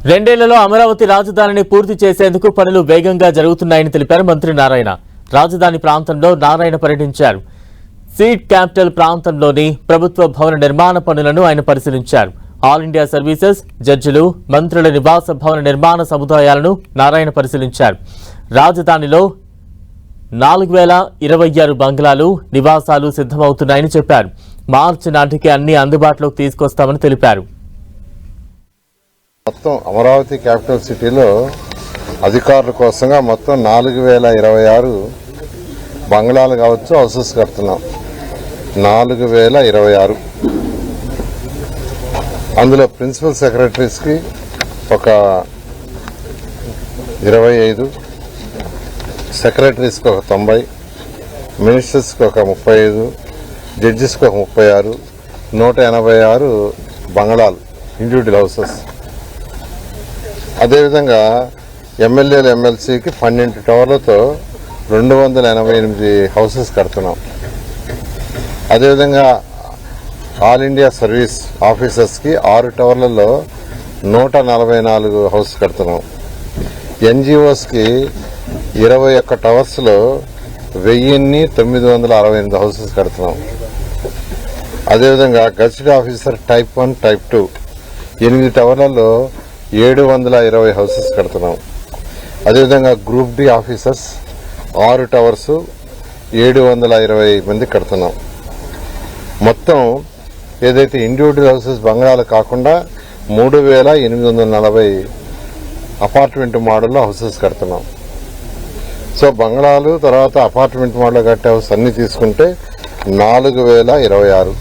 రెండేళ్లలో అమరావతి రాజధానిని పూర్తి చేసేందుకు పనులు వేగంగా జరుగుతున్నాయని తెలిపారు మంత్రి నారాయణ. రాజధాని ప్రాంతంలో నారాయణ పర్యటించారు. సీడ్ క్యాపిటల్ ప్రాంతంలోని ప్రభుత్వ భవన నిర్మాణ పనులను ఆయన పరిశీలించారు. ఆల్ ఇండియా సర్వీసెస్, జడ్జిలు, మంత్రుల నివాస భవన నిర్మాణ సముదాయాలను నారాయణ పరిశీలించారు. రాజధానిలో 4026 బంగ్లాలు, నివాసాలు సిద్ధమవుతున్నాయని చెప్పారు. మార్చి నాటికి అన్ని అందుబాటులోకి తీసుకొస్తామని తెలిపారు. మొత్తం అమరావతి క్యాపిటల్ సిటీలో అధికారుల కోసంగా మొత్తం 4026 బంగ్లాలు కావచ్చు, హౌసెస్ కడుతున్నాం. 4026. అందులో ప్రిన్సిపల్ సెక్రటరీస్కి ఒక 25, సెక్రటరీస్కి ఒక 90, మినిస్టర్స్కి ఒక 35, జడ్జిస్కి ఒక 36, 186 బంగ్లాలు, ఇండివిజువల్ హౌసెస్. అదేవిధంగా ఎమ్మెల్యేలు, ఎమ్మెల్సీకి 12 టవర్లతో 288 హౌసెస్ కడుతున్నాం. అదేవిధంగా ఆల్ ఇండియా సర్వీస్ ఆఫీసర్స్కి 6 టవర్లలో 144 హౌస్ కడుతున్నాం. ఎన్జిఓస్కి 21 టవర్స్లో 1968 హౌసెస్ కడుతున్నాం. అదేవిధంగా gazetted officer type 1, type 2 8 టవర్లలో 720 houses కడుతున్నాం. అదేవిధంగా గ్రూప్ డి ఆఫీసర్స్ 6 టవర్స్ 720 మంది కడుతున్నాం. మొత్తం ఏదైతే ఇండివిజువల్ హౌసెస్ బంగ్లాలు కాకుండా 3840 అపార్ట్మెంట్ మోడల్లో హౌసెస్ కడుతున్నాం. సో బంగ్లాలు తర్వాత అపార్ట్మెంట్ మోడల్ కట్టే హౌస్ అన్ని తీసుకుంటే 4026.